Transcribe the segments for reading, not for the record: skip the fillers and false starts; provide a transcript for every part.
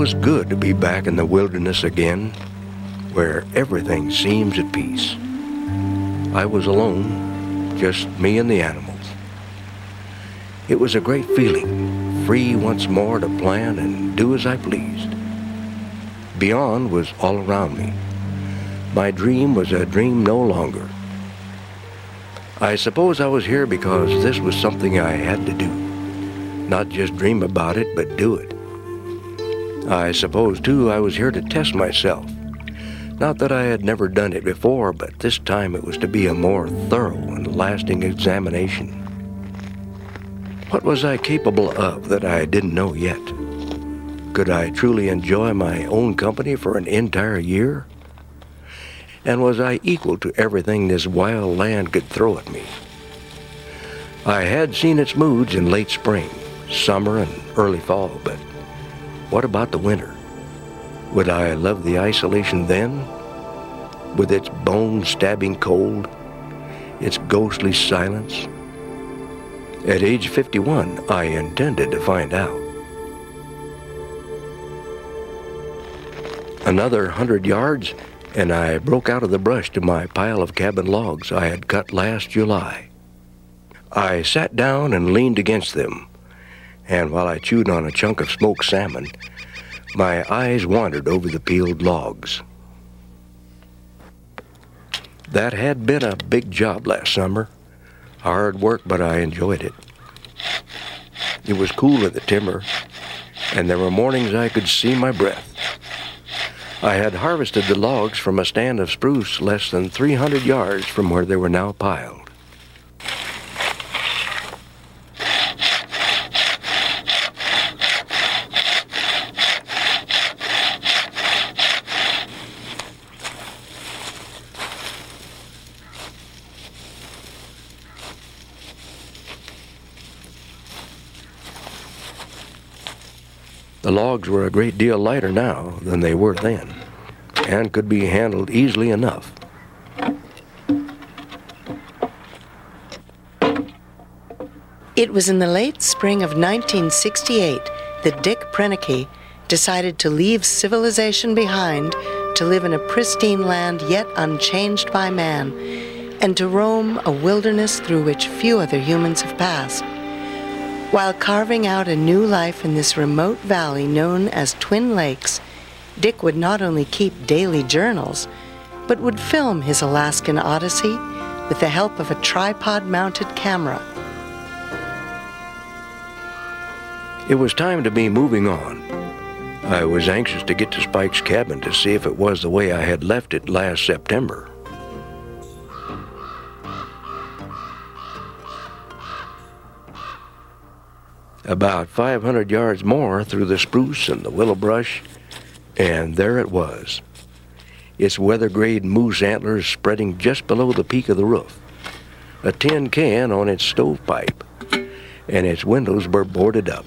was good to be back in the wilderness again, where everything seems at peace. I was alone, just me and the animals. It was a great feeling, free once more to plan and do as I pleased. Beyond was all around me. My dream was a dream no longer. I suppose I was here because this was something I had to do. Not just dream about it, but do it. I suppose, too, I was here to test myself. Not that I had never done it before, but this time it was to be a more thorough and lasting examination. What was I capable of that I didn't know yet? Could I truly enjoy my own company for an entire year? And was I equal to everything this wild land could throw at me? I had seen its moods in late spring, summer, and early fall, but what about the winter? Would I love the isolation then? With its bone-stabbing cold, its ghostly silence? At age 51, I intended to find out. Another 100 yards, and I broke out of the brush to my pile of cabin logs I had cut last July. I sat down and leaned against them, and while I chewed on a chunk of smoked salmon, my eyes wandered over the peeled logs. That had been a big job last summer. Hard work, but I enjoyed it. It was cool in the timber, and there were mornings I could see my breath. I had harvested the logs from a stand of spruce less than 300 yards from where they were now piled. The logs were a great deal lighter now than they were then, and could be handled easily enough. It was in the late spring of 1968 that Dick Prenneke decided to leave civilization behind to live in a pristine land yet unchanged by man, and to roam a wilderness through which few other humans have passed. While carving out a new life in this remote valley known as Twin Lakes, Dick would not only keep daily journals, but would film his Alaskan odyssey with the help of a tripod-mounted camera. It was time to be moving on. I was anxious to get to Spike's cabin to see if it was the way I had left it last September. About 500 yards more through the spruce and the willow brush, and there it was. Its weather-grade moose antlers spreading just below the peak of the roof, a tin can on its stovepipe, and its windows were boarded up.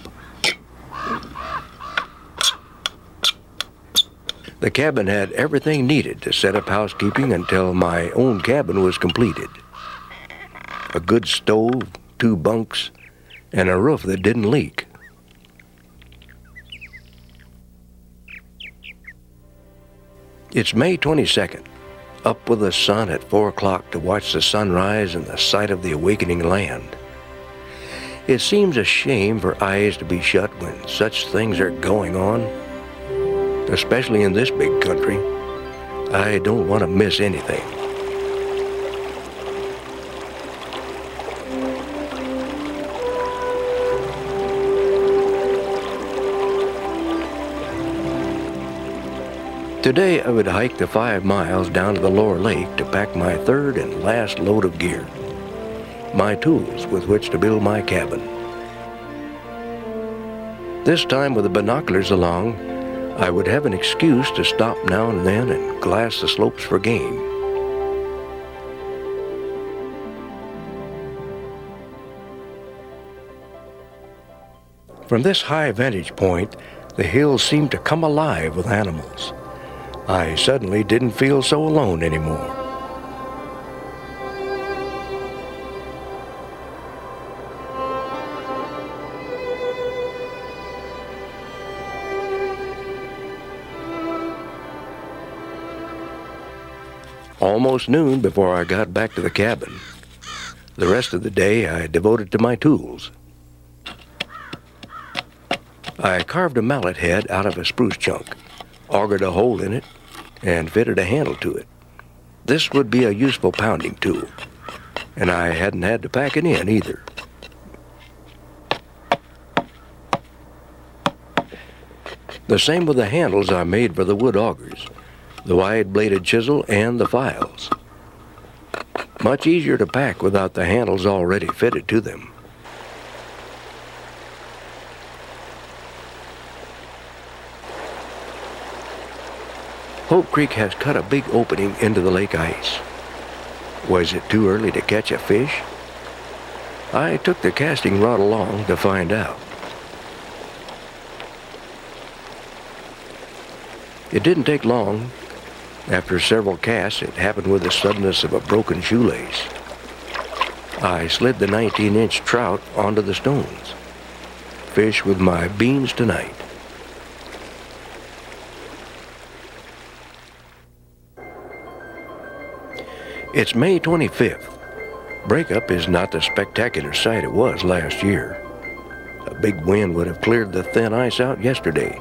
The cabin had everything needed to set up housekeeping until my own cabin was completed. A good stove, 2 bunks, and a roof that didn't leak. It's May 22nd, up with the sun at 4 o'clock to watch the sunrise and the sight of the awakening land. It seems a shame for eyes to be shut when such things are going on, especially in this big country. I don't want to miss anything. Today I would hike the 5 miles down to the lower lake to pack my 3rd and last load of gear, my tools with which to build my cabin. This time with the binoculars along, I would have an excuse to stop now and then and glass the slopes for game. From this high vantage point, the hills seemed to come alive with animals. I suddenly didn't feel so alone anymore. almost noon before I got back to the cabin. The rest of the day I devoted to my tools. I carved a mallet head out of a spruce chunk, augered a hole in it, and fitted a handle to it. This would be a useful pounding tool, and I hadn't had to pack it in either. The same with the handles I made for the wood augers, the wide-bladed chisel, and the files. Much easier to pack without the handles already fitted to them. Hope Creek has cut a big opening into the lake ice. Was it too early to catch a fish? I took the casting rod along to find out. It didn't take long. After several casts, it happened with the suddenness of a broken shoelace. I slid the 19-inch trout onto the stones. Fish with my beans tonight. It's May 25th. Breakup is not the spectacular sight it was last year. A big wind would have cleared the thin ice out yesterday.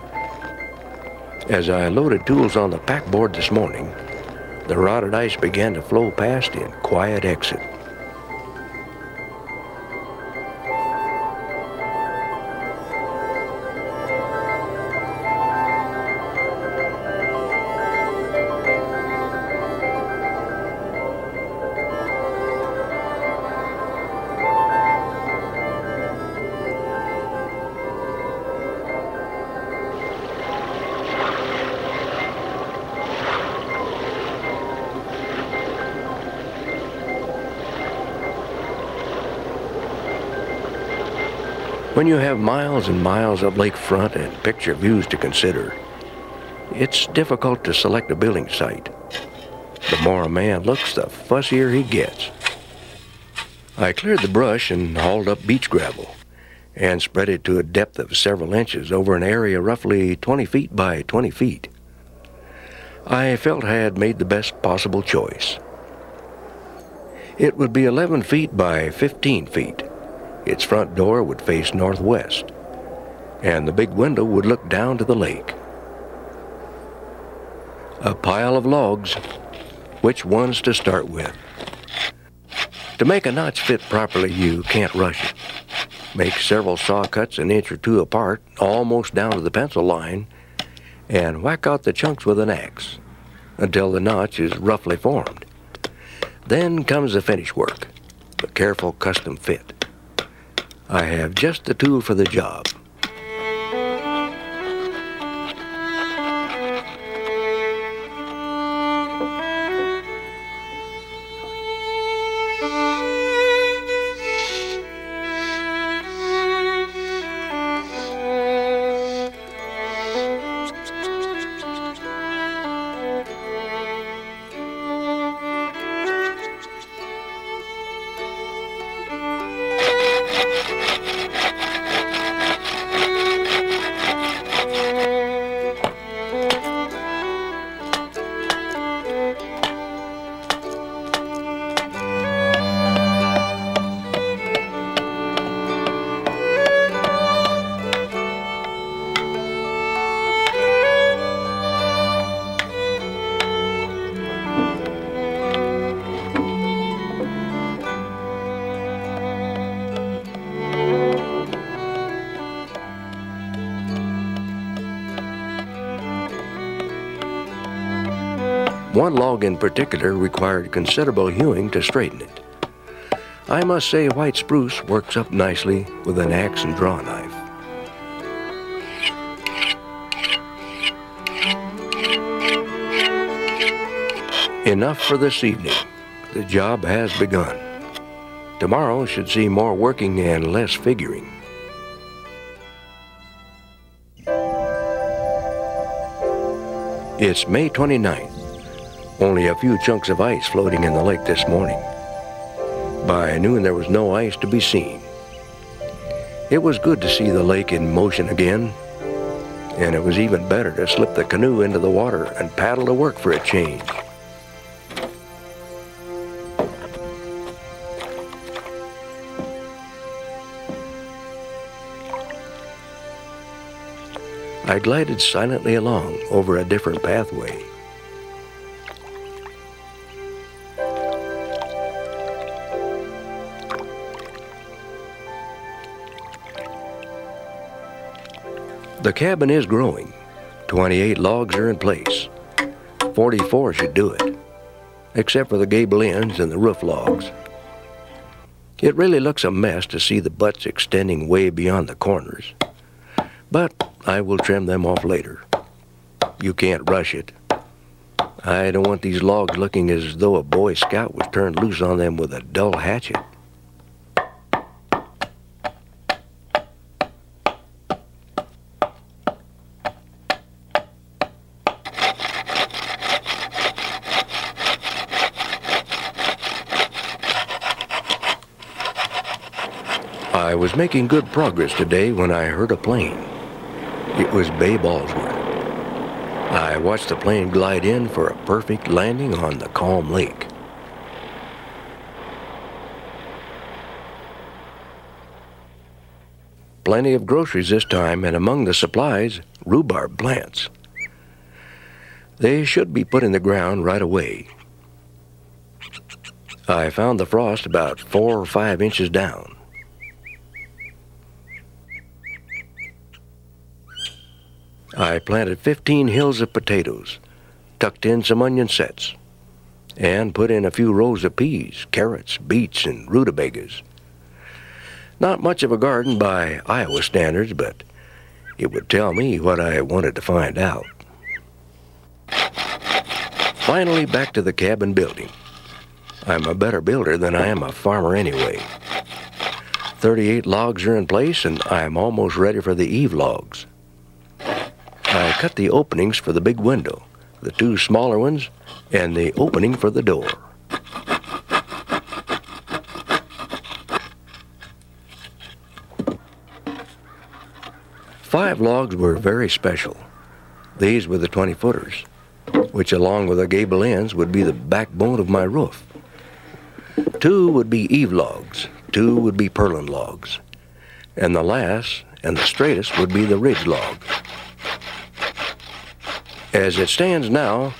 As I loaded tools on the packboard this morning, the rotted ice began to flow past in quiet exit. When you have miles and miles of lakefront and picture views to consider, it's difficult to select a building site. The more a man looks, the fussier he gets. I cleared the brush and hauled up beach gravel and spread it to a depth of several inches over an area roughly 20 feet by 20 feet. I felt I had made the best possible choice. It would be 11 feet by 15 feet. Its front door would face northwest, and the big window would look down to the lake. A pile of logs. Which ones to start with? To make a notch fit properly, you can't rush it. Make several saw cuts an inch or two apart, almost down to the pencil line, and whack out the chunks with an axe until the notch is roughly formed. Then comes the finish work, the careful custom fit. I have just the tool for the job. One log in particular required considerable hewing to straighten it. I must say white spruce works up nicely with an axe and draw knife. Enough for this evening. The job has begun. Tomorrow should see more working and less figuring. It's May 29th. Only a few chunks of ice floating in the lake this morning. By noon there was no ice to be seen. It was good to see the lake in motion again, and it was even better to slip the canoe into the water and paddle to work for a change. I glided silently along over a different pathway. The cabin is growing. 28 logs are in place. 44 should do it, except for the gable ends and the roof logs. It really looks a mess to see the butts extending way beyond the corners, but I will trim them off later. You can't rush it. I don't want these logs looking as though a Boy Scout was turned loose on them with a dull hatchet. I was making good progress today when I heard a plane. It was Bay Ballsworth. I watched the plane glide in for a perfect landing on the calm lake. Plenty of groceries this time, and among the supplies, rhubarb plants. They should be put in the ground right away. I found the frost about 4 or 5 inches down. I planted 15 hills of potatoes, tucked in some onion sets, and put in a few rows of peas, carrots, beets, and rutabagas. Not much of a garden by Iowa standards, but it would tell me what I wanted to find out. Finally, back to the cabin building. I'm a better builder than I am a farmer anyway. 38 logs are in place, and I'm almost ready for the eave logs. I cut the openings for the big window, the 2 smaller ones, and the opening for the door. Five logs were very special. These were the 20-footers, which along with the gable ends would be the backbone of my roof. 2 would be eave logs, 2 would be purlin logs, and the last and the straightest would be the ridge log. As it stands now,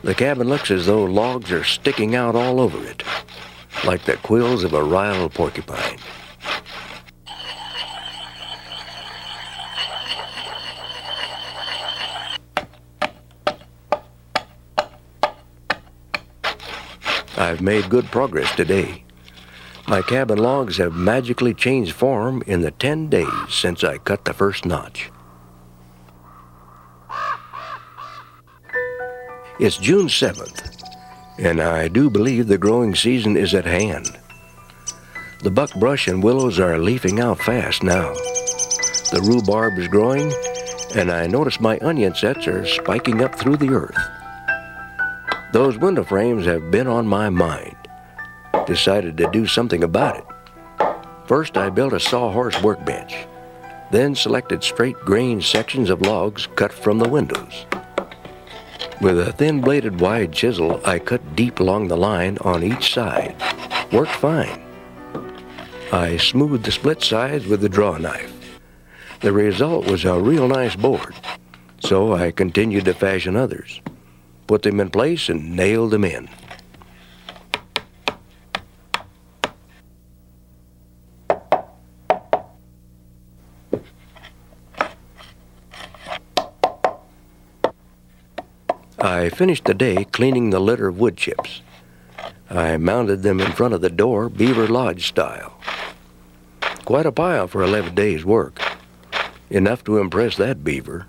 the cabin looks as though logs are sticking out all over it, like the quills of a riled porcupine. I've made good progress today. My cabin logs have magically changed form in the 10 days since I cut the first notch. It's June 7th, and I do believe the growing season is at hand. The buckbrush and willows are leafing out fast now. The rhubarb is growing, and I notice my onion sets are spiking up through the earth. Those window frames have been on my mind. Decided to do something about it. First, I built a sawhorse workbench, then selected straight grain sections of logs cut from the windows. With a thin-bladed wide chisel, I cut deep along the line on each side. Worked fine. I smoothed the split sides with the draw knife. The result was a real nice board, so I continued to fashion others, put them in place, and nailed them in. I finished the day cleaning the litter of wood chips. I mounted them in front of the door, Beaver Lodge style. Quite a pile for 11 days' work. Enough to impress that beaver.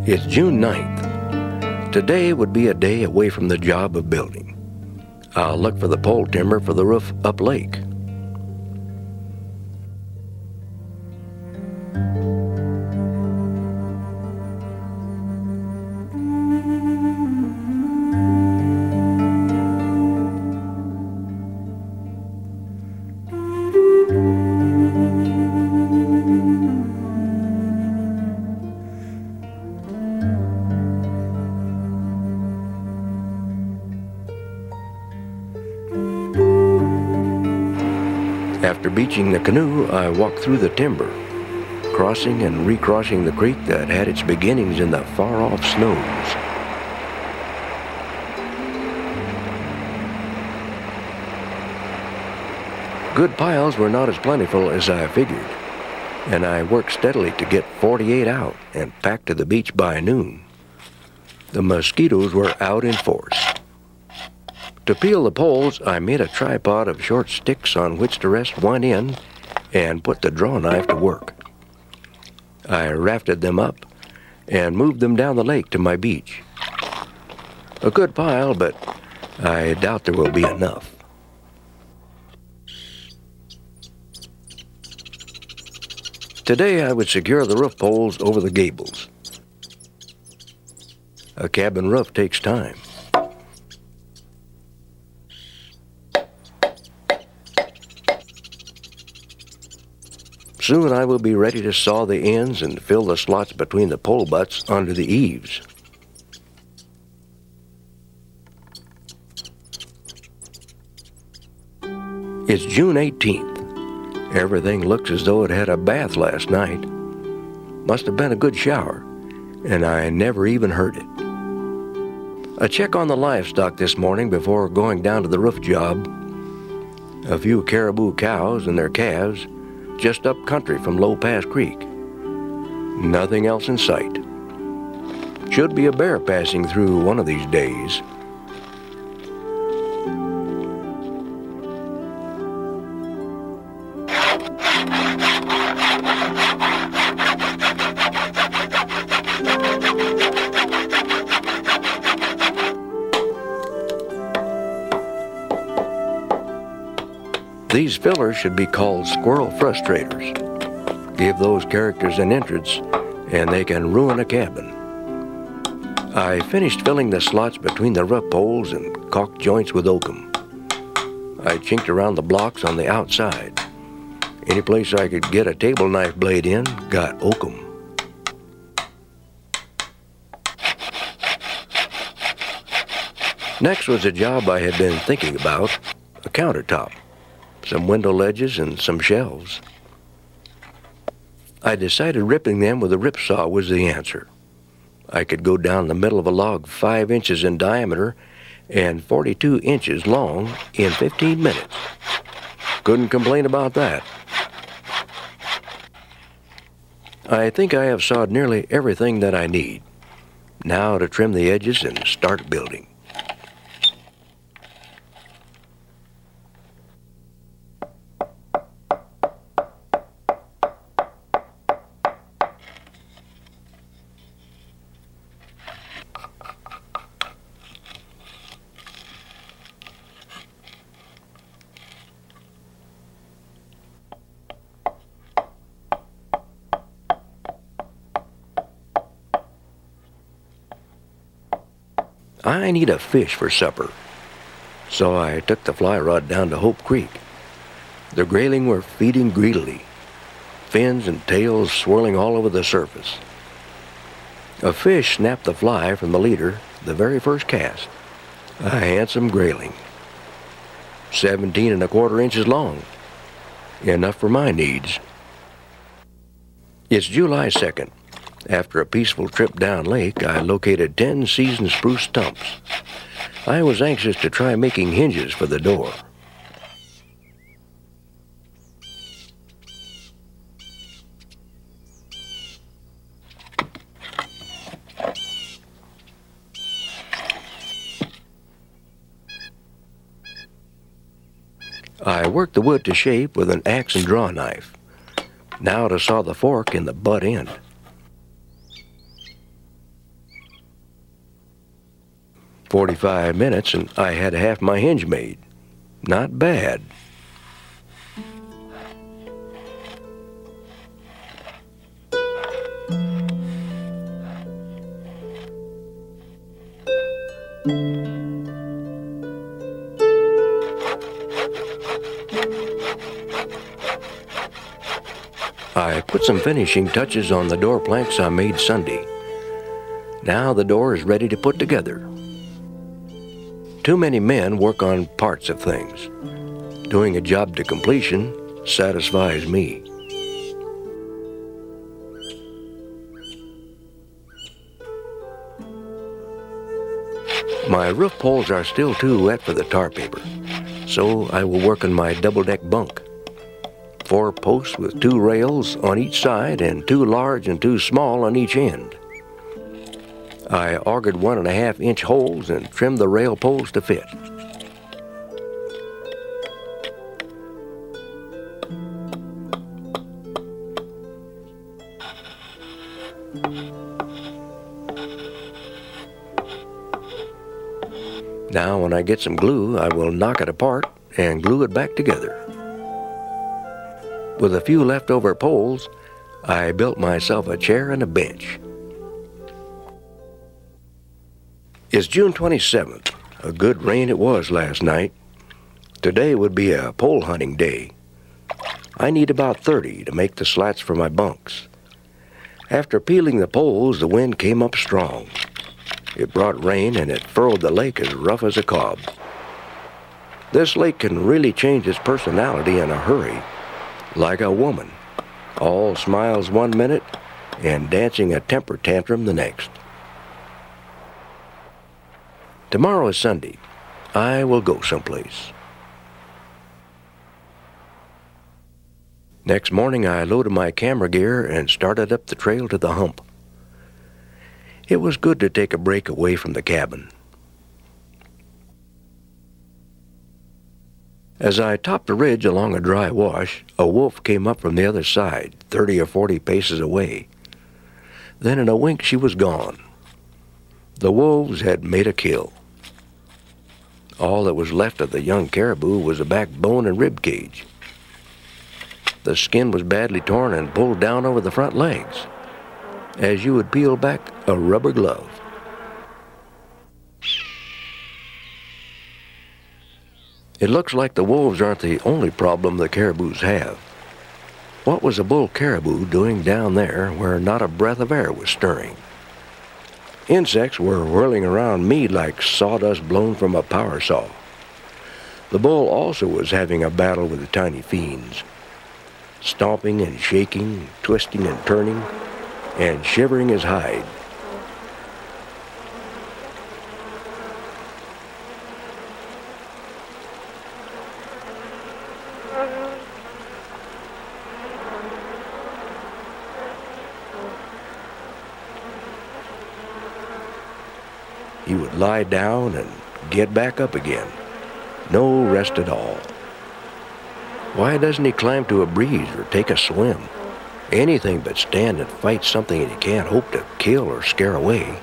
It's June 9th. Today would be a day away from the job of building. I'll look for the pole timber for the roof up lake. After beaching the canoe, I walked through the timber, crossing and recrossing the creek that had its beginnings in the far-off snows. Good piles were not as plentiful as I figured, and I worked steadily to get 48 out and packed to the beach by noon. The mosquitoes were out in force. To peel the poles, I made a tripod of short sticks on which to rest one end and put the draw knife to work. I rafted them up and moved them down the lake to my beach. A good pile, but I doubt there will be enough. Today I would secure the roof poles over the gables. A cabin roof takes time. Soon I will be ready to saw the ends and fill the slots between the pole butts under the eaves. It's June 18th. Everything looks as though it had a bath last night. Must have been a good shower, and I never even heard it. A check on the livestock this morning before going down to the roof job. A few caribou cows and their calves just up country from Low Pass Creek. Nothing else in sight. Should be a bear passing through one of these days. These fillers should be called squirrel frustrators. Give those characters an entrance, and they can ruin a cabin. I finished filling the slots between the rough poles and caulked joints with oakum. I chinked around the blocks on the outside. Any place I could get a table knife blade in, got oakum. Next was a job I had been thinking about, a countertop, some window ledges, and some shelves. I decided ripping them with a rip saw was the answer. I could go down the middle of a log 5 inches in diameter and 42 inches long in 15 minutes. Couldn't complain about that. I think I have sawed nearly everything that I need. Now to trim the edges and start building. I need a fish for supper, so I took the fly rod down to Hope Creek. The grayling were feeding greedily, fins and tails swirling all over the surface. A fish snapped the fly from the leader the very first cast, a handsome grayling, 17 1/4 inches long, enough for my needs. It's July 2nd. After a peaceful trip down lake, I located 10 seasoned spruce stumps. I was anxious to try making hinges for the door. I worked the wood to shape with an axe and draw knife. Now to saw the fork in the butt end. "45 minutes and I had half my hinge made. Not bad." I put some finishing touches on the door planks I made Sunday. Now the door is ready to put together. Too many men work on parts of things. Doing a job to completion satisfies me. My roof poles are still too wet for the tar paper, so I will work on my double-deck bunk. 4 posts with 2 rails on each side and 2 large and 2 small on each end. I augured 1.5-inch holes and trimmed the rail poles to fit. Now when I get some glue, I will knock it apart and glue it back together. With a few leftover poles, I built myself a chair and a bench. It's June 27th. A good rain it was last night. Today would be a pole hunting day. I need about 30 to make the slats for my bunks. After peeling the poles, the wind came up strong. It brought rain and it furrowed the lake as rough as a cob. This lake can really change its personality in a hurry, like a woman, all smiles one minute and dancing a temper tantrum the next. Tomorrow is Sunday. I will go someplace. Next morning I loaded my camera gear and started up the trail to the hump. It was good to take a break away from the cabin. As I topped a ridge along a dry wash, a wolf came up from the other side, 30 or 40 paces away. Then in a wink she was gone. The wolves had made a kill. All that was left of the young caribou was a backbone and rib cage. The skin was badly torn and pulled down over the front legs, as you would peel back a rubber glove. It looks like the wolves aren't the only problem the caribous have. What was a bull caribou doing down there where not a breath of air was stirring? Insects were whirling around me like sawdust blown from a power saw. The bull also was having a battle with the tiny fiends, stomping and shaking, twisting and turning, and shivering his hide. He would lie down and get back up again. No rest at all. Why doesn't he climb to a breeze or take a swim? Anything but stand and fight something that he can't hope to kill or scare away.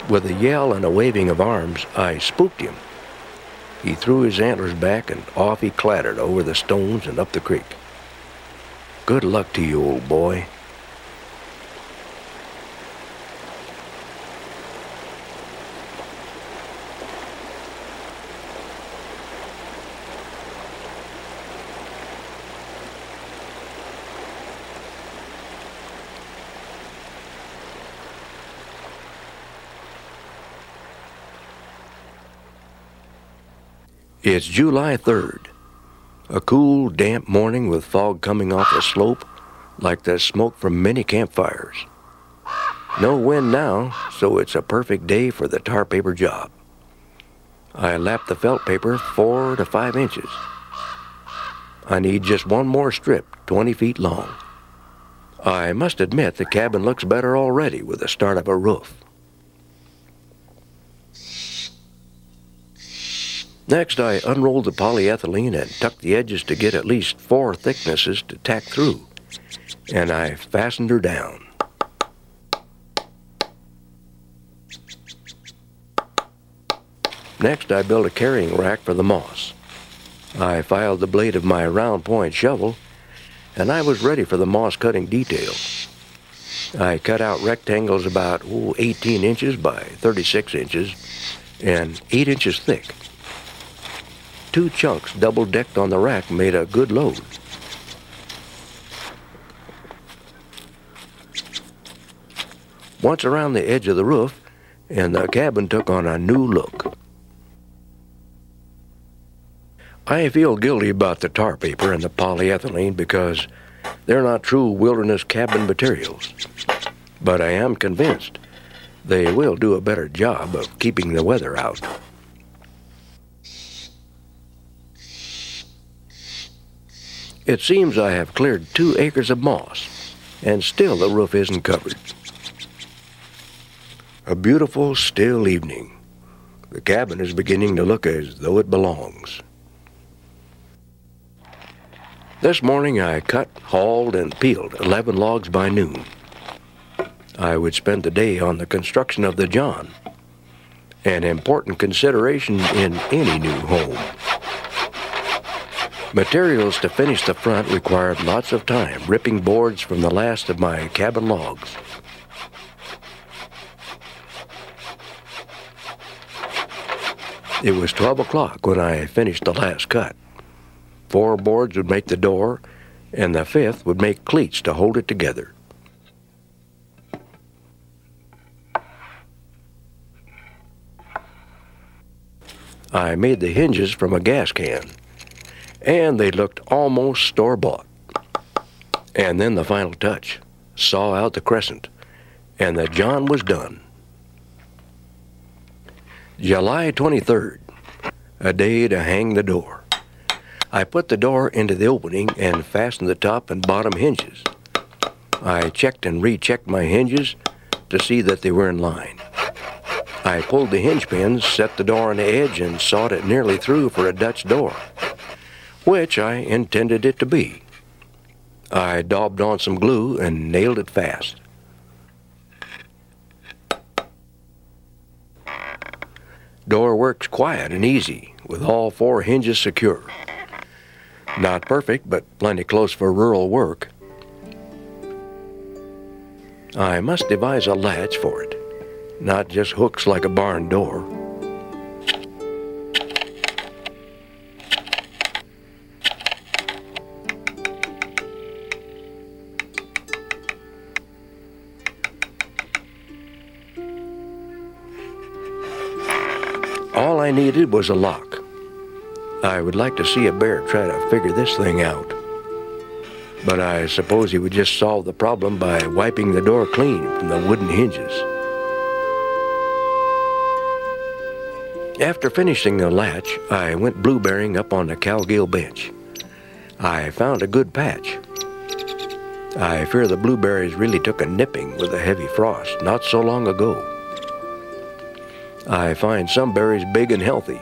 With a yell and a waving of arms, I spooked him. He threw his antlers back and off he clattered over the stones and up the creek. Good luck to you, old boy. It's July 3rd, a cool, damp morning with fog coming off the slope like the smoke from many campfires. No wind now, so it's a perfect day for the tar paper job. I lapped the felt paper 4 to 5 inches. I need just one more strip, 20 feet long. I must admit the cabin looks better already with the start of a roof. Next, I unrolled the polyethylene and tucked the edges to get at least 4 thicknesses to tack through, and I fastened her down. Next, I built a carrying rack for the moss. I filed the blade of my round point shovel, and I was ready for the moss cutting detail. I cut out rectangles about 18 inches by 36 inches and 8 inches thick. 2 chunks double-decked on the rack made a good load. Once around the edge of the roof, and the cabin took on a new look. I feel guilty about the tar paper and the polyethylene because they're not true wilderness cabin materials. But I am convinced they will do a better job of keeping the weather out. It seems I have cleared 2 acres of moss, and still the roof isn't covered. A beautiful, still evening. The cabin is beginning to look as though it belongs. This morning I cut, hauled, and peeled 11 logs by noon. I would spend the day on the construction of the john, an important consideration in any new home. Materials to finish the front required lots of time, ripping boards from the last of my cabin logs. It was 12 o'clock when I finished the last cut. 4 boards would make the door, and the 5th would make cleats to hold it together. I made the hinges from a gas can, and they looked almost store-bought. And then the final touch, saw out the crescent, and the john was done. July 23rd, a day to hang the door. I put the door into the opening and fastened the top and bottom hinges. I checked and rechecked my hinges to see that they were in line. I pulled the hinge pins, set the door on the edge, and sawed it nearly through for a Dutch door, which I intended it to be. I daubed on some glue and nailed it fast. Door works quiet and easy, with all 4 hinges secure. Not perfect, but plenty close for rural work. I must devise a latch for it, not just hooks like a barn door. All I needed was a lock. I would like to see a bear try to figure this thing out. But I suppose he would just solve the problem by wiping the door clean from the wooden hinges. After finishing the latch, I went blueberrying up on the cowgill bench. I found a good patch. I fear the blueberries really took a nipping with the heavy frost not so long ago. I find some berries big and healthy,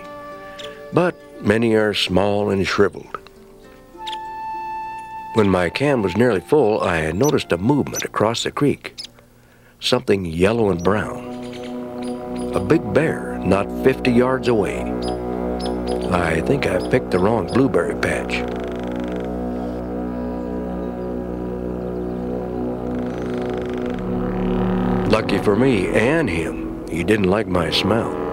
but many are small and shriveled. When my can was nearly full, I noticed a movement across the creek. Something yellow and brown. A big bear not 50 yards away. I think I picked the wrong blueberry patch. Lucky for me and him, he didn't like my smell.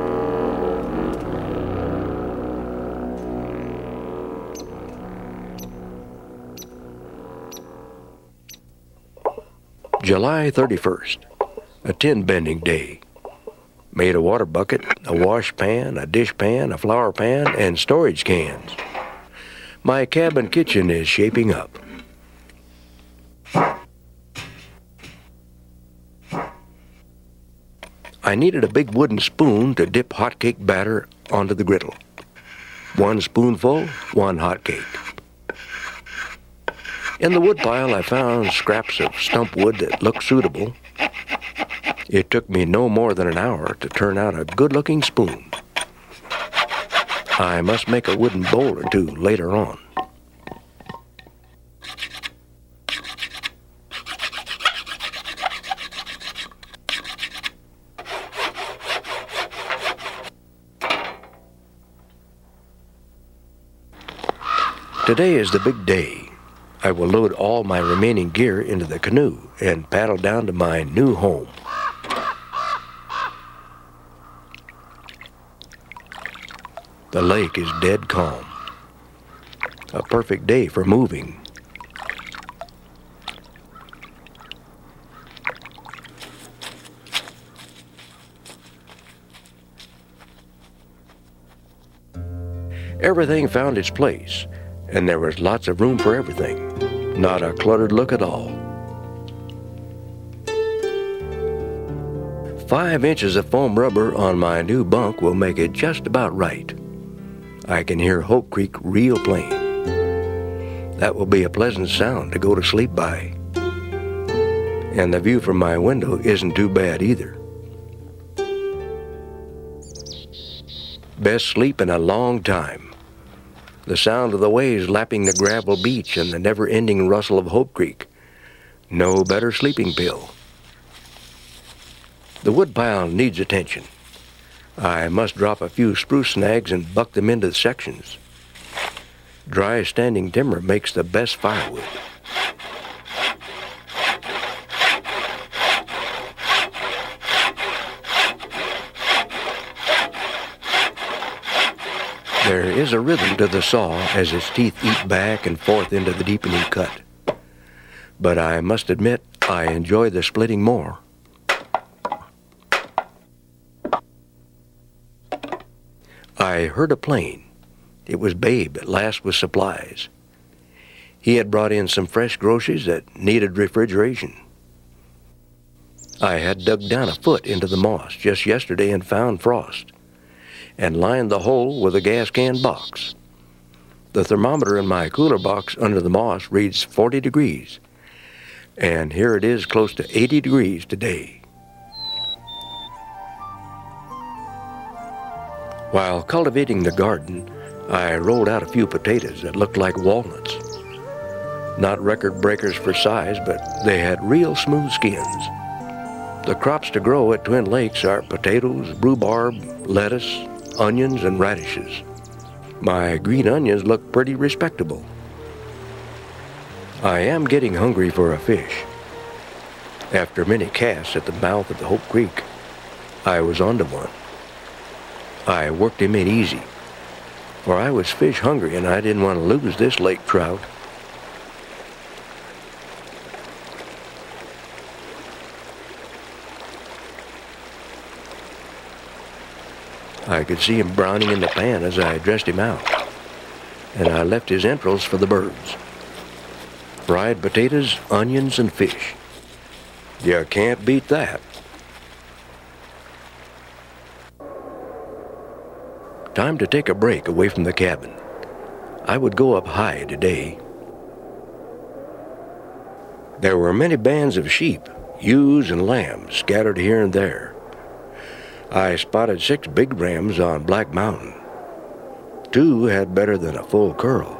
July 31st, a tin bending day. Made a water bucket, a wash pan, a dish pan, a flour pan, and storage cans. My cabin kitchen is shaping up. I needed a big wooden spoon to dip hotcake batter onto the griddle. 1 spoonful, 1 hotcake. In the woodpile, I found scraps of stump wood that looked suitable. It took me no more than an hour to turn out a good-looking spoon. I must make a wooden bowl or 2 later on. Today is the big day. I will load all my remaining gear into the canoe and paddle down to my new home. The lake is dead calm. A perfect day for moving. Everything found its place, and there was lots of room for everything. Not a cluttered look at all. 5 inches of foam rubber on my new bunk will make it just about right. I can hear Hope Creek real plain. That will be a pleasant sound to go to sleep by. And the view from my window isn't too bad either. Best sleep in a long time. The sound of the waves lapping the gravel beach and the never-ending rustle of Hope Creek. No better sleeping pill. The woodpile needs attention. I must drop a few spruce snags and buck them into sections. Dry standing timber makes the best firewood. There is a rhythm to the saw as its teeth eat back and forth into the deepening cut. But I must admit, I enjoy the splitting more. I heard a plane. It was Babe at last with supplies. He had brought in some fresh groceries that needed refrigeration. I had dug down a foot into the moss just yesterday and found frost, and lined the hole with a gas can box. The thermometer in my cooler box under the moss reads 40 degrees, and here it is close to 80 degrees today. While cultivating the garden, I rolled out a few potatoes that looked like walnuts. Not record breakers for size, but they had real smooth skins. The crops to grow at Twin Lakes are potatoes, rhubarb, lettuce, onions, and radishes. My green onions look pretty respectable. I am getting hungry for a fish. After many casts at the mouth of the Hope Creek, I was onto one. I worked him in easy, for I was fish hungry and I didn't want to lose this lake trout. I could see him browning in the pan as I dressed him out, and I left his entrails for the birds. Fried potatoes, onions, and fish. You can't beat that. Time to take a break away from the cabin. I would go up high today. There were many bands of sheep, ewes, and lambs scattered here and there. I spotted 6 big rams on Black Mountain. 2 had better than a full curl.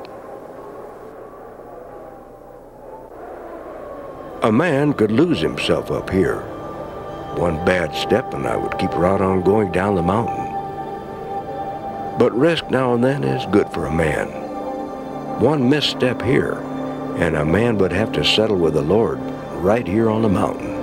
A man could lose himself up here. One bad step and I would keep right on going down the mountain. But rest now and then is good for a man. One misstep here, and a man would have to settle with the Lord right here on the mountain.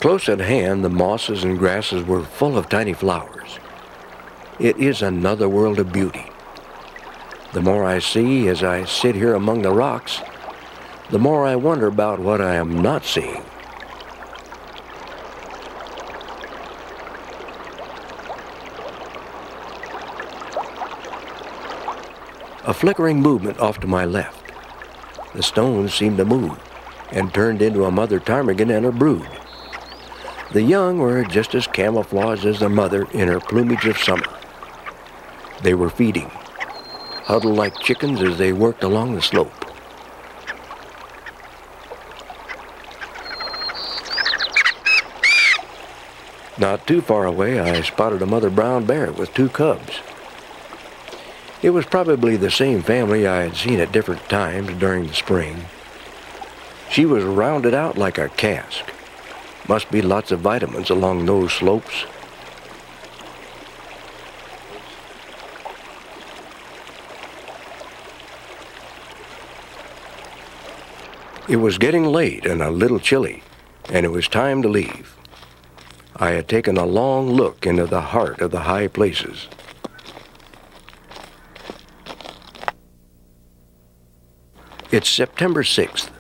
Close at hand, the mosses and grasses were full of tiny flowers. It is another world of beauty. The more I see as I sit here among the rocks, the more I wonder about what I am not seeing. A flickering movement off to my left. The stones seemed to move and turned into a mother ptarmigan and her brood. The young were just as camouflaged as their mother in her plumage of summer. They were feeding, huddled like chickens as they worked along the slope. Not too far away, I spotted a mother brown bear with 2 cubs. It was probably the same family I had seen at different times during the spring. She was rounded out like a cask. Must be lots of vitamins along those slopes. It was getting late and a little chilly, and it was time to leave. I had taken a long look into the heart of the high places. It's September 6th.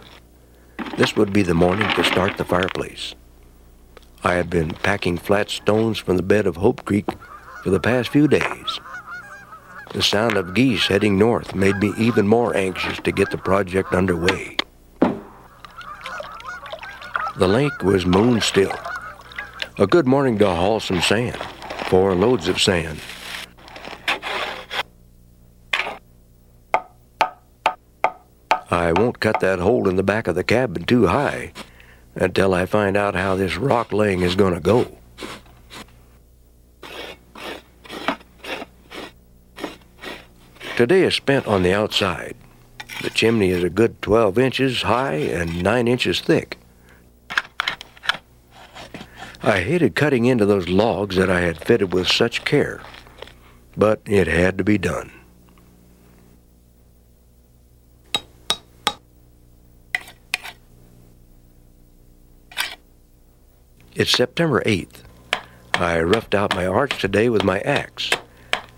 This would be the morning to start the fireplace. I had been packing flat stones from the bed of Hope Creek for the past few days. The sound of geese heading north made me even more anxious to get the project underway. The lake was moon still. A good morning to haul some sand, 4 loads of sand. I won't cut that hole in the back of the cabin too high until I find out how this rock laying is going to go. Today is spent on the outside. The chimney is a good 12 inches high and 9 inches thick. I hated cutting into those logs that I had fitted with such care, but it had to be done. It's September 8th. I roughed out my arch today with my axe,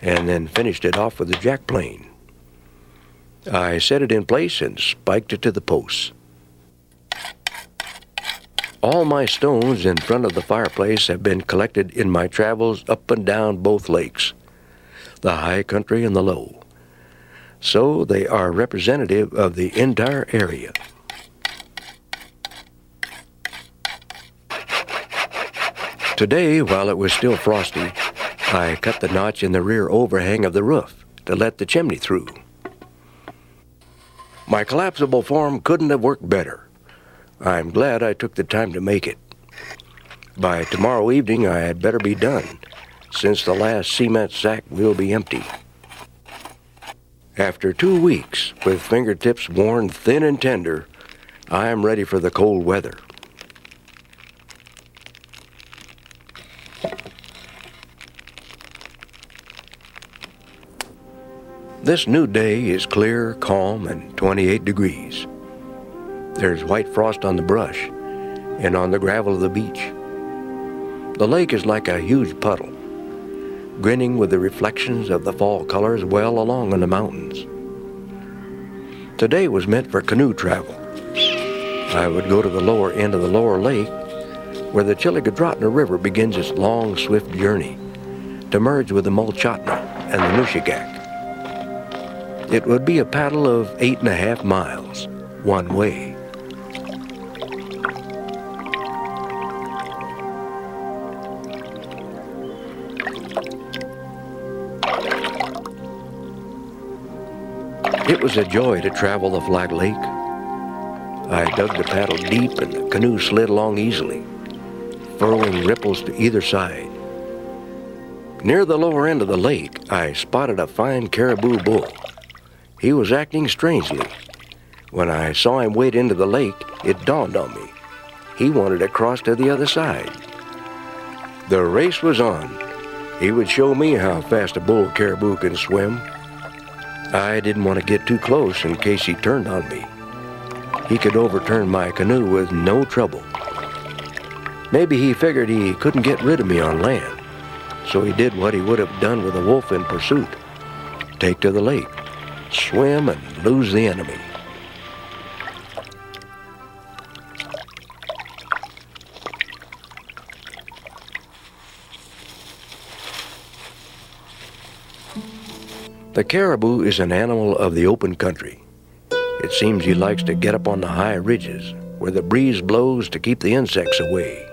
and then finished it off with a jack plane. I set it in place and spiked it to the posts. All my stones in front of the fireplace have been collected in my travels up and down both lakes, the high country and the low. So they are representative of the entire area. Today, while it was still frosty, I cut the notch in the rear overhang of the roof to let the chimney through. My collapsible form couldn't have worked better. I'm glad I took the time to make it. By tomorrow evening, I had better be done, since the last cement sack will be empty. After 2 weeks, with fingertips worn thin and tender, I am ready for the cold weather. This new day is clear, calm, and 28 degrees. There's white frost on the brush and on the gravel of the beach. The lake is like a huge puddle, grinning with the reflections of the fall colors well along in the mountains. Today was meant for canoe travel. I would go to the lower end of the lower lake, where the Chilligadratna River begins its long, swift journey to merge with the Mulchatna and the Nushagak. It would be a paddle of 8.5 miles, one way. It was a joy to travel the flat lake. I dug the paddle deep and the canoe slid along easily, furrowing ripples to either side. Near the lower end of the lake, I spotted a fine caribou bull. He was acting strangely. When I saw him wade into the lake, it dawned on me. He wanted to cross to the other side. The race was on. He would show me how fast a bull caribou can swim. I didn't want to get too close in case he turned on me. He could overturn my canoe with no trouble. Maybe he figured he couldn't get rid of me on land, so he did what he would have done with a wolf in pursuit. Take to the lake, swim, and lose the enemy. The caribou is an animal of the open country. It seems he likes to get up on the high ridges where the breeze blows to keep the insects away.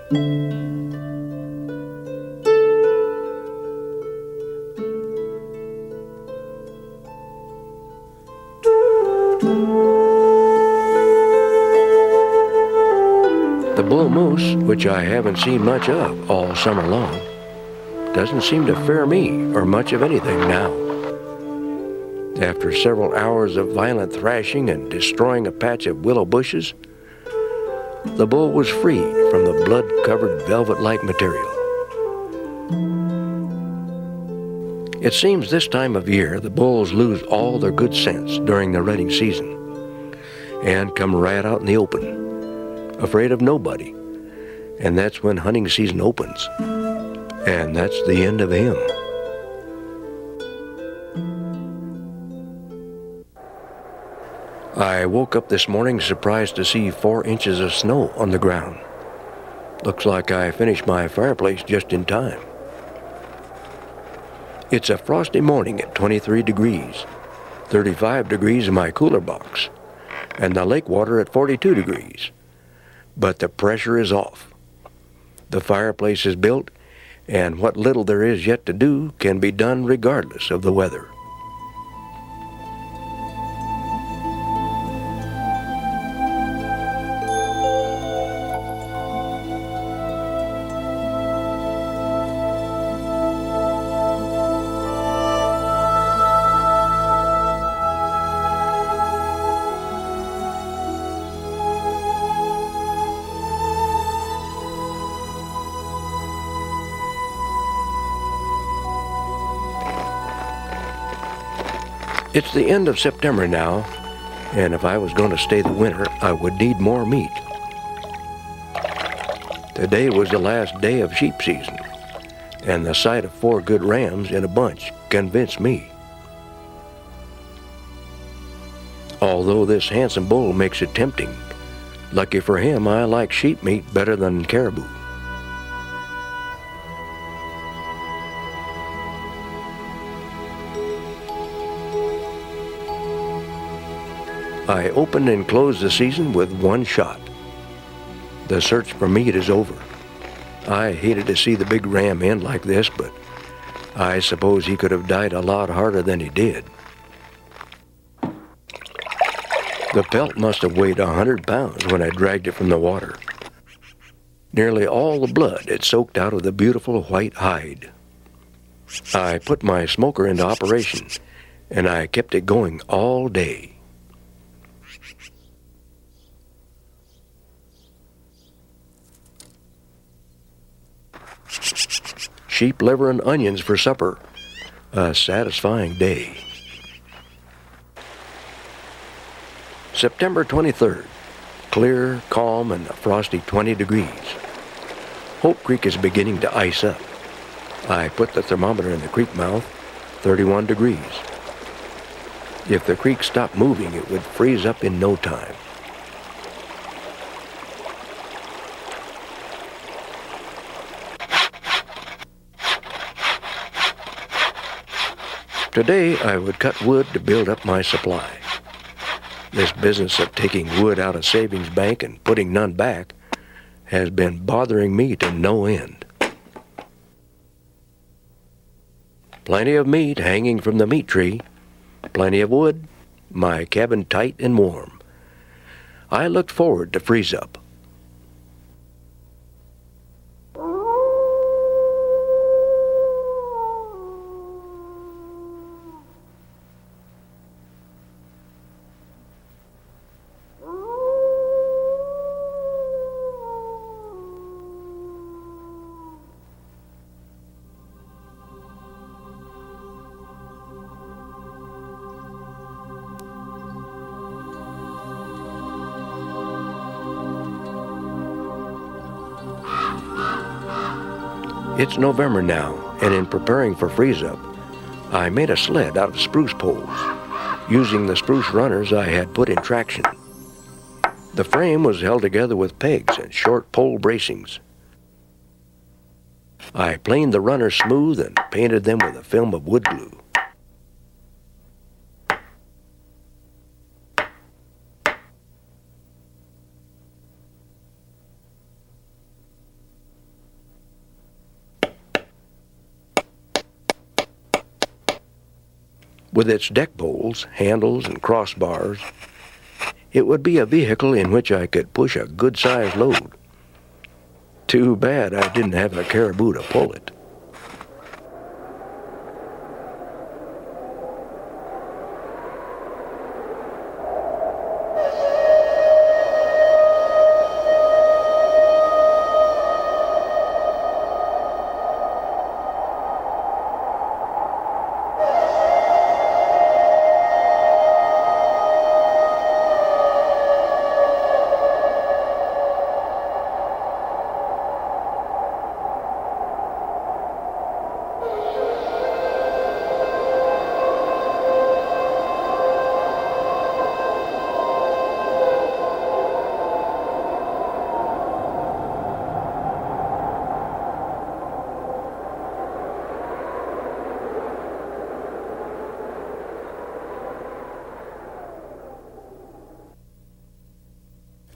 The bull moose, which I haven't seen much of all summer long, doesn't seem to fear me or much of anything now. After several hours of violent thrashing and destroying a patch of willow bushes, the bull was freed from the blood-covered velvet-like material. It seems this time of year the bulls lose all their good sense during the rutting season and come right out in the open, afraid of nobody. And that's when hunting season opens. And that's the end of him. I woke up this morning surprised to see 4 inches of snow on the ground. Looks like I finished my fireplace just in time. It's a frosty morning at 23 degrees, 35 degrees in my cooler box, and the lake water at 42 degrees. But the pressure is off. The fireplace is built, and what little there is yet to do can be done regardless of the weather. It's the end of September now, and if I was going to stay the winter, I would need more meat. Today was the last day of sheep season, and the sight of 4 good rams in a bunch convinced me. Although this handsome bull makes it tempting, lucky for him, I like sheep meat better than caribou. I opened and closed the season with 1 shot. The search for meat is over. I hated to see the big ram end like this, but I suppose he could have died a lot harder than he did. The pelt must have weighed 100 pounds when I dragged it from the water. Nearly all the blood had soaked out of the beautiful white hide. I put my smoker into operation, and I kept it going all day. Sheep liver and onions for supper. A satisfying day. September 23rd. Clear, calm, and a frosty 20 degrees. Hope Creek is beginning to ice up. I put the thermometer in the creek mouth, 31 degrees. If the creek stopped moving, it would freeze up in no time. Today, I would cut wood to build up my supply. This business of taking wood out of savings bank and putting none back has been bothering me to no end. Plenty of meat hanging from the meat tree, plenty of wood, my cabin tight and warm. I looked forward to freeze up. It's November now, and in preparing for freeze-up, I made a sled out of spruce poles, using the spruce runners I had put in traction. The frame was held together with pegs and short pole bracings. I planed the runners smooth and painted them with a film of wood glue. With its deck bolts, handles, and crossbars, it would be a vehicle in which I could push a good-sized load. Too bad I didn't have a caribou to pull it.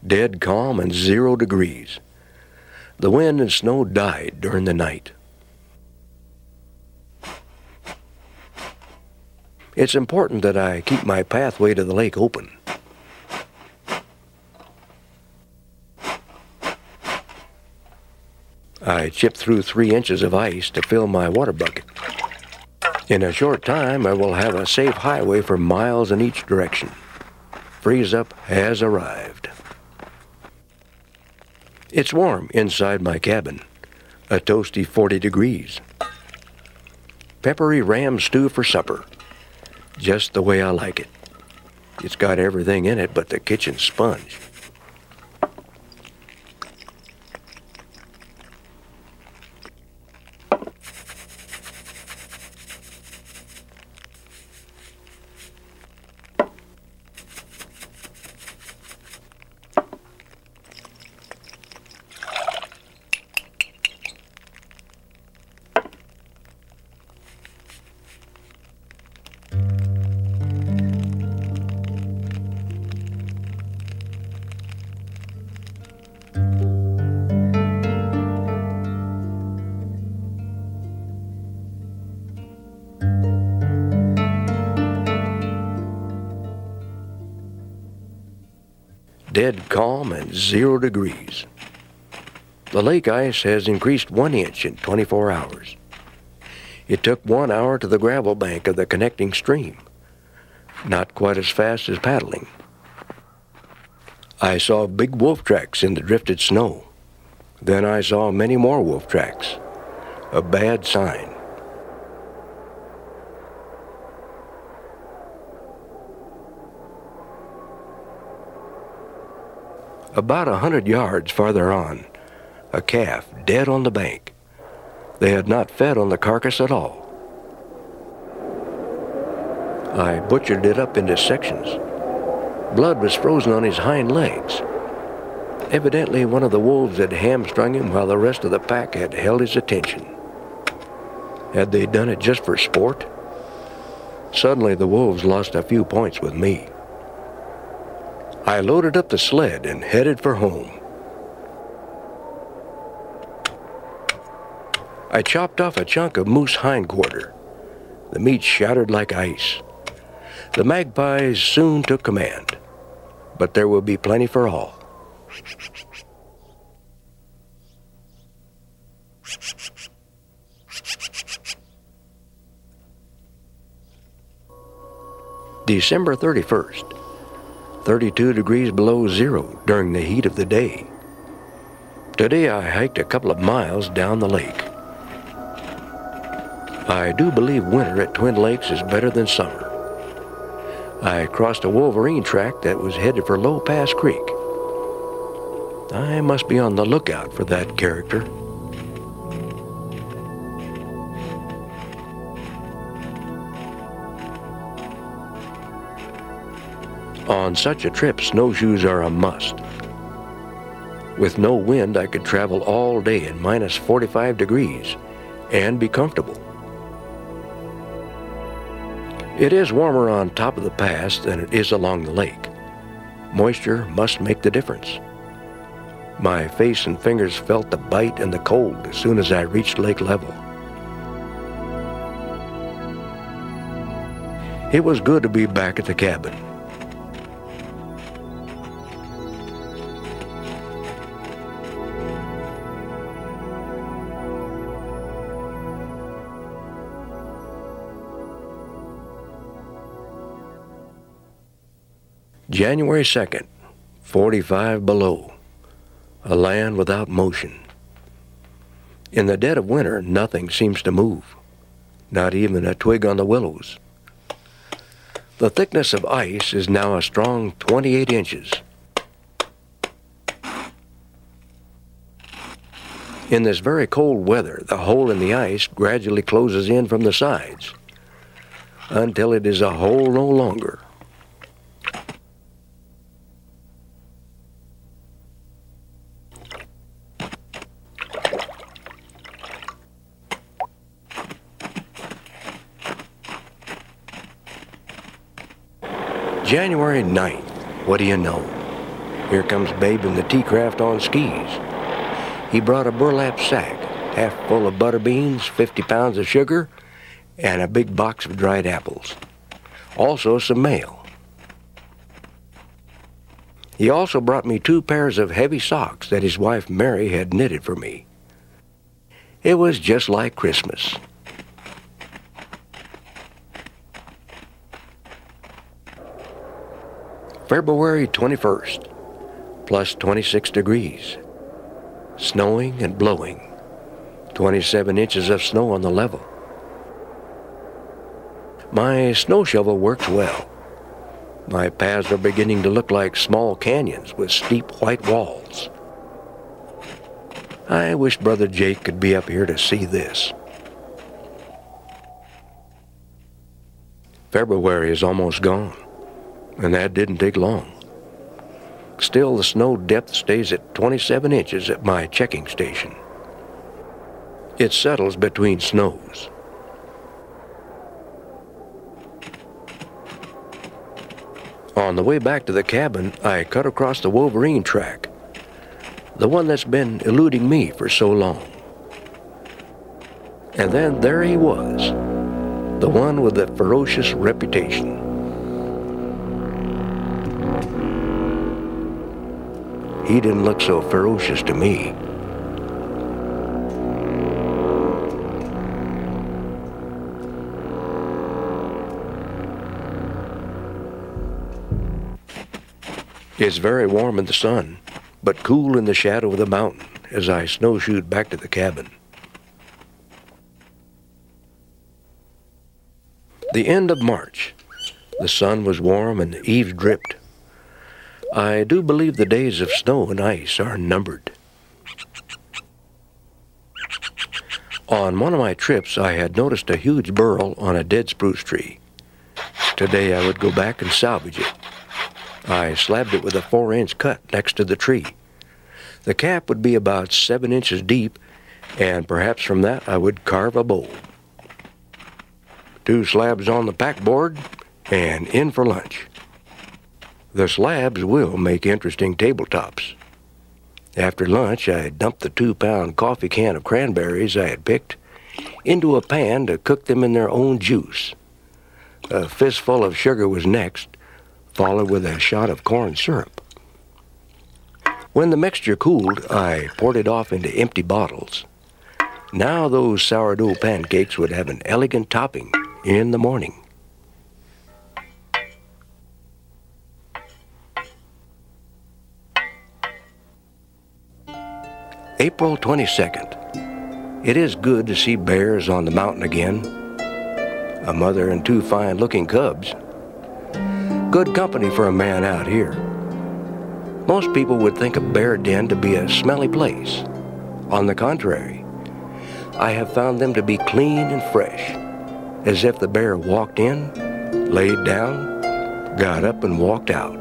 dead calm and 0 degrees. The wind and snow died during the night. It's important that I keep my pathway to the lake open. I chipped through 3 inches of ice to fill my water bucket. In a short time, I will have a safe highway for miles in each direction. Freeze up has arrived. It's warm inside my cabin, a toasty 40 degrees. Peppery ram stew for supper, just the way I like it. It's got everything in it but the kitchen sponge. Dead calm and 0 degrees. The lake ice has increased 1 inch in 24 hours. It took 1 hour to the gravel bank of the connecting stream. Not quite as fast as paddling. I saw big wolf tracks in the drifted snow. Then I saw many more wolf tracks. A bad sign. About 100 yards farther on, a calf dead on the bank. They had not fed on the carcass at all. I butchered it up into sections. Blood was frozen on his hind legs. Evidently one of the wolves had hamstrung him while the rest of the pack had held his attention. Had they done it just for sport? Suddenly the wolves lost a few points with me. I loaded up the sled and headed for home. I chopped off a chunk of moose hindquarter. The meat shattered like ice. The magpies soon took command, but there will be plenty for all. December 31st. 32 degrees below 0 during the heat of the day. Today I hiked a couple of miles down the lake. I do believe winter at Twin Lakes is better than summer. I crossed a wolverine track that was headed for Low Pass Creek. I must be on the lookout for that character. On such a trip, snowshoes are a must. With no wind, I could travel all day in minus 45 degrees and be comfortable. It is warmer on top of the pass than it is along the lake. Moisture must make the difference. My face and fingers felt the bite and the cold as soon as I reached lake level. It was good to be back at the cabin. January 2nd, 45 below, a land without motion. In the dead of winter, nothing seems to move, not even a twig on the willows. The thickness of ice is now a strong 28 inches. In this very cold weather, the hole in the ice gradually closes in from the sides until it is a hole no longer. January 9th, what do you know? Here comes Babe in the tea-craft on skis. He brought a burlap sack, half full of butter beans, 50 pounds of sugar, and a big box of dried apples. Also some mail. He also brought me 2 pairs of heavy socks that his wife Mary had knitted for me. It was just like Christmas. February 21st, plus 26 degrees. Snowing and blowing. 27 inches of snow on the level. My snow shovel works well. My paths are beginning to look like small canyons with steep white walls. I wish Brother Jake could be up here to see this. February is almost gone, and that didn't take long. Still, the snow depth stays at 27 inches at my checking station. It settles between snows. On the way back to the cabin, I cut across the Wolverine track, the one that's been eluding me for so long. And then there he was, the one with the ferocious reputation. He didn't look so ferocious to me. It's very warm in the sun, but cool in the shadow of the mountain as I snowshoed back to the cabin. The end of March. The sun was warm and the eaves dripped. I do believe the days of snow and ice are numbered. On one of my trips, I had noticed a huge burl on a dead spruce tree. Today I would go back and salvage it. I slabbed it with a 4-inch cut next to the tree. The cap would be about 7 inches deep, and perhaps from that I would carve a bowl. 2 slabs on the packboard, and in for lunch. The slabs will make interesting tabletops. After lunch, I dumped the 2-pound coffee can of cranberries I had picked into a pan to cook them in their own juice. A fistful of sugar was next, followed with a shot of corn syrup. When the mixture cooled, I poured it off into empty bottles. Now those sourdough pancakes would have an elegant topping in the morning. April 22nd. It is good to see bears on the mountain again. A mother and 2 fine-looking cubs. Good company for a man out here. Most people would think a bear den to be a smelly place. On the contrary, I have found them to be clean and fresh, as if the bear walked in, laid down, got up and walked out.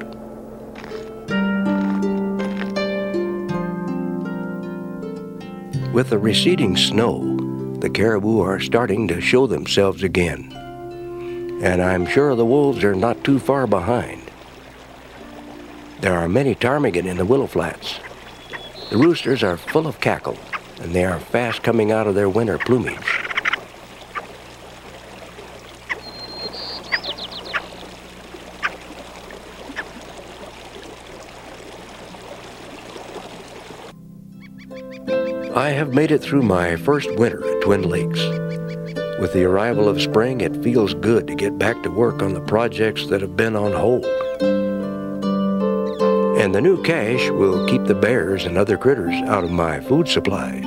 With the receding snow, the caribou are starting to show themselves again. And I'm sure the wolves are not too far behind. There are many ptarmigan in the willow flats. The roosters are full of cackle, and they are fast coming out of their winter plumage. I have made it through my first winter at Twin Lakes. With the arrival of spring, it feels good to get back to work on the projects that have been on hold. And the new cash will keep the bears and other critters out of my food supplies.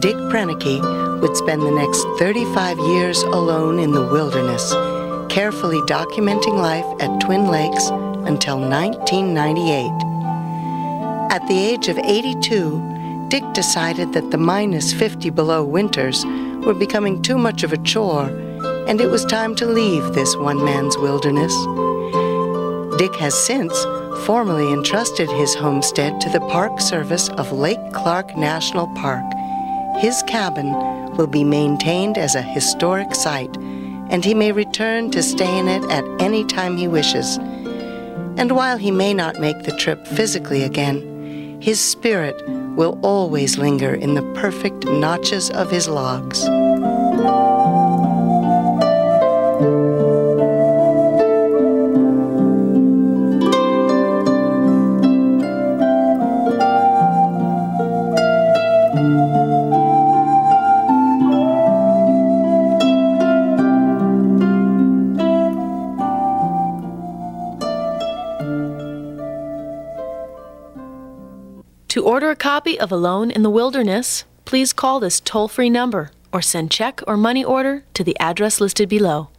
Dick Prenneke would spend the next 35 years alone in the wilderness, carefully documenting life at Twin Lakes until 1998. At the age of 82, Dick decided that the minus 50 below winters were becoming too much of a chore, and it was time to leave this one-man's wilderness. Dick has since formally entrusted his homestead to the Park Service of Lake Clark National Park. His cabin will be maintained as a historic site, and he may return to stay in it at any time he wishes. And while he may not make the trip physically again, his spirit will always linger in the perfect notches of his logs. To order a copy of Alone in the Wilderness, please call this toll-free number or send check or money order to the address listed below.